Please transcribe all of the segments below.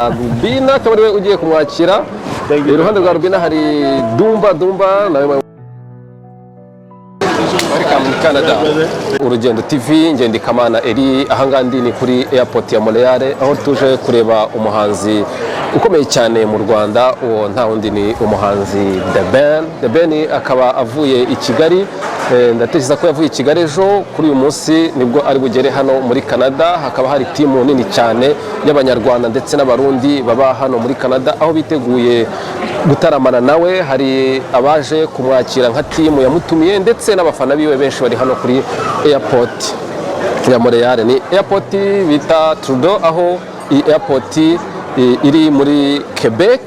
Rubina akaba ariwe ugiye kumwakira. Iruhande rwa Rubina hari Dumba nawe Canada. Urugendo TV ngende Kamana eri ahangandi ni kuri airport ya Montreal aho tuje kureba umuhanzi ukomeye cyane mu Rwanda. Uwo nta wundi ni umuhanzi The Ben akaba avuye i Kigali. Ndatekereza ko yavuye i Kigali ejo. Kuri uyu munsi nibwo ari bugere hano muri Canada. Hakaba hari timu nini cyane y'abanyarwanda ndetse n'abarundi baba hano muri Canada aho biteguye gutaramana nawe. Hari abaje kumwakira nka timu yamutumiye ndetse n'abafana biwe benshi bari hano kuri airport ya Montreal. Ni airport bita Trudeau, aho iyi airport iri muri Quebec,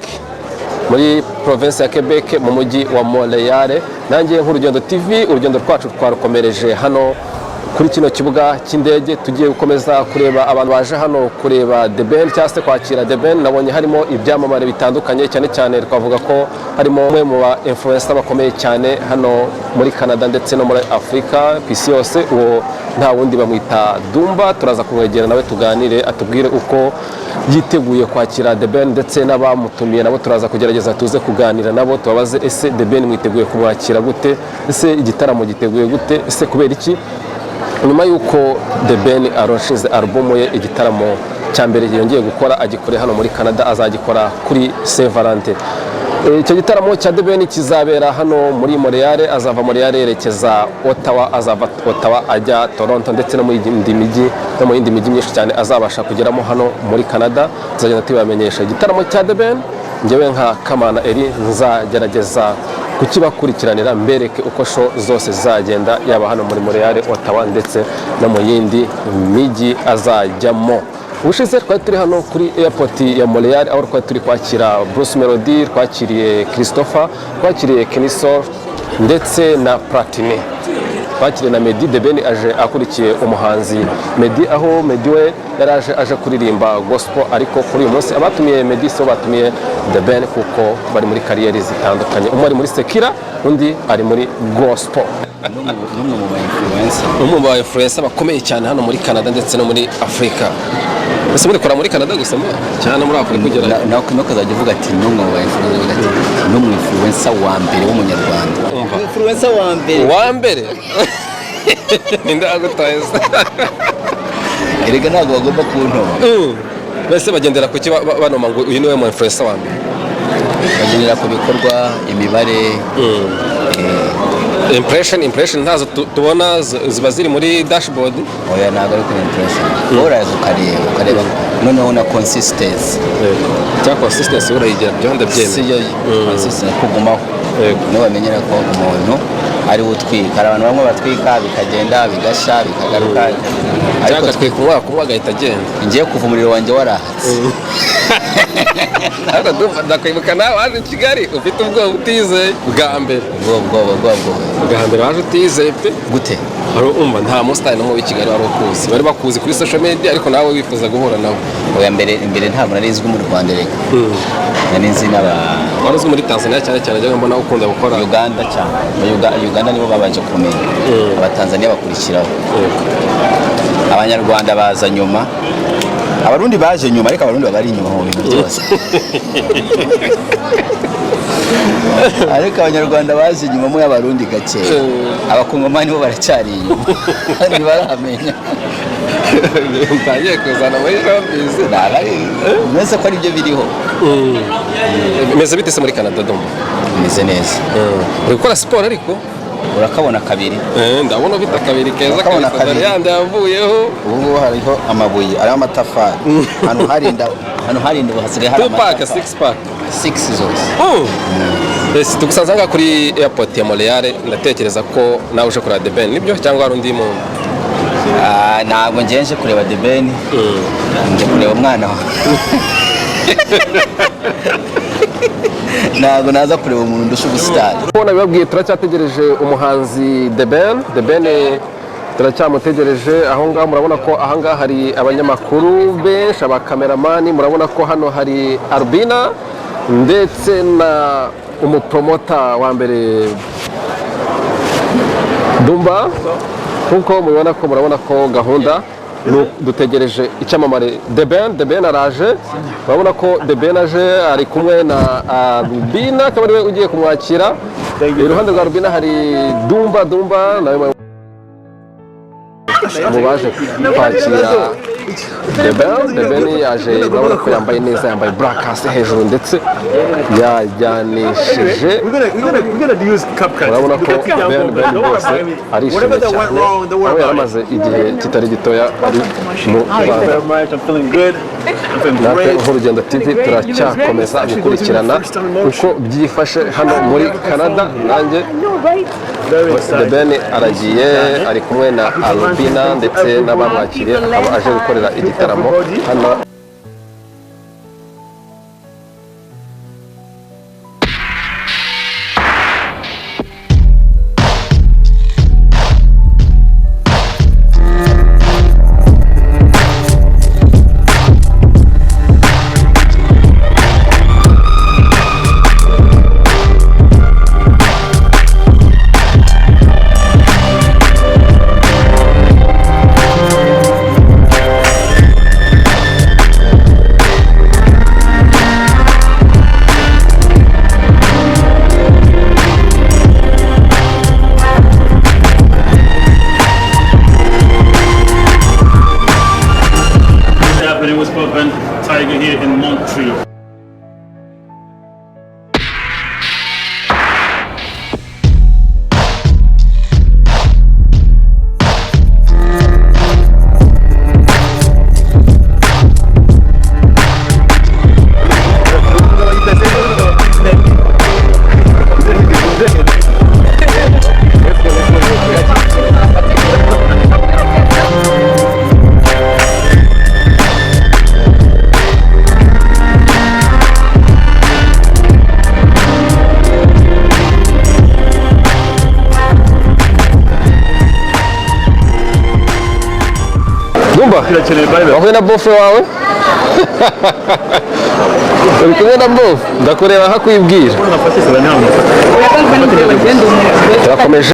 muri province ya Quebec mu mujyi wa Montreal. Nanjye nk'Urugendo TV, urugendo rwacu twarukomereje hano kuri kino kibuga cy'indege. Tugiye gukomeza kureba abantu baje hano kureba The Ben cyangwa se kwakira The Ben. Nabonye harimo ibyamamare bitandukanye, cyane cyane twavuga ko harimo umwe mu ba influencer bakomeye cyane hano muri Canada ndetse no muri Afrika ku isi yose. Uwo nta wundi bamwita Dumba. Turaza kumwegera nawe tuganire atubwire uko yiteguye kwakira The Ben ndetse n'abamutumiye nabo turaza kugerageza tuze kuganira nabo, tubabaze ese The Ben mwiteguye kumwakira gute, ese igitaramo giteguye gute, ese kubera iki nyuma yuko The Ben aronshize album ye igitaramo cya mbere yongeye gukora agikore hano muri Canada, azagikora kuri Saint Valentin. Icyo gitaramo cya The Ben kizabera hano muri Montreal. Azava Montreal yerekeza Ottawa, azava Ottawa ajya Toronto ndetse no mu yindi mijyi no mu yindi mijyi myinshi cyane azabasha kugeramo hano muri Canada. Tuzagenda tubamenyesha igitaramo cya The Ben. Njyewe nka Kamana eri nzagerageza kukibakurikiranira mbereke uko show zose zagenda, yaba hano muri Montreal, Ottawa ndetse no mu yindi mijyi azajyamo. Ubushize twari turi hano kuri airport ya Montreal aho twari turi kwakira Bruce Melody, twakiriye Christopher, twakiriye Kenisol ndetse na Platini, twakiriye na Meddy. The Ben aje akurikiye umuhanzi Meddy, aho Meddy we yaraje aje kuririmba gospel, ariko kuri uyu munsi abatumiye Meddy so batumiye The Ben kuko bari muri kariyeri zitandukanye. Umwe ari muri Sekira, undi ari muri gospel. Umwe mu ba influencer bakomeye cyane hano muri Canada ndetse no muri Afrika. Ese muri kora muri Canada gusa cyane muri Afrika kugera no kazajya uvuga ati n'umwe wa influencer wa mbere w'umunyarwanda. Influencer wa mbere ndagutaza erega ntabwo bagomba kuntoma. Bese bagendera ku kiba banoma ngo uyu niwe mu influencer wa mbere, bagendera ku bikorwa, imibare, impression ntazo tubona ziba ziri muri dashboard. Oya, ntabwo ari ku impression. Uraza ukareba noneho na consistency. Consistency urayigira byonde byeme. Consistency kugumaho. No bamenyera ko umuntu ari utwika. Abantu bamwe batwika bikagenda bigasha bikagaruka. Ariko twika kumwa gahita agenda. Ngiye kuva umuriro wanjye warahatse. Ntabwo ndakwibuka nawe waje Kigali ufite ubwoba utizeye bwa mbere. Bwa mbere waje utizeye pe. Gute? Hari umva nta mustari no mu Kigali wari ukuzi. Bari bakuzi kuri social media ariko nawe wifuza guhura nawe. Oya, mbere ntabwo narizwe mu Rwanda reka. Nari nzi warizwe muri Tanzania cyane ajya mbona ukunda gukora Uganda cyane. Uganda nibo babanje kumenya. Abatanzania bakurikiraho. Abanyarwanda baza nyuma. Abarundi baje nyuma ariko abarundi bari inyuma mu bintu byose. Ariko abanyarwanda baje nyuma mu y'abarundi gake. Abakongomani bo baracyari inyuma. Kandi baramenya. Mbaye kuzana muri showbiz. Nese ko ari byo biriho. Meze bitese muri Canada Dumba. Meze neza. Uri gukora siporo ariko urakabona kabiri. Ndabona bita kabiri keza kabiri yandi yavuyeho. Ubu hariho amabuye ari amatafari. Hano harinda hasigaye hari amatafari. 2 pack 6 zose. Ese tugusanzanga kuri airport ya Montreal. Ndatekereza ko nawe uje kureba The Ben nibyo cyangwa hari undi muntu? Ntabwo ngenje kureba The Ben. Nje kureba umwana wawe. Ntabwo naza kureba umuntu ndusha ubusitani. Ubona bibabwiye turacyategereje umuhanzi The Ben turacyamutegereje. Aho ngaho murabona ko aha ngaha hari abanyamakuru benshi, abakameramani. Murabona ko hano hari Albina ndetse na umupromota wa mbere Dumba. Kuko murabona ko gahunda dutegereje icyamamare The Ben araje, urabona ko The Ben aje ari kumwe na Rubina, akaba ariwe ugiye kumwakira. Iruhande rwa Rubina hari Dumba nawe mu baje kwakira The Ben yaje, urabona ko yambaye neza, yambaye black hasi hejuru ndetse yajyanishije, urabona ko Ben rwose arishimye cyane, aho yaramaze igihe kitari gitoya ari mu Rwanda. Natwe nk'Urugendo TV turacyakomeza gukurikirana uko byifashe hano muri Canada. Nanjye The Ben aragiye ari kumwe na Albina ndetse n'abamwakiriye, akaba aje gukorera igitaramo hano. Tiger here in Montreal. wahuye na bofe wawe uri kumwe na bofe, ndakureba nkakwibwira. Turakomeje.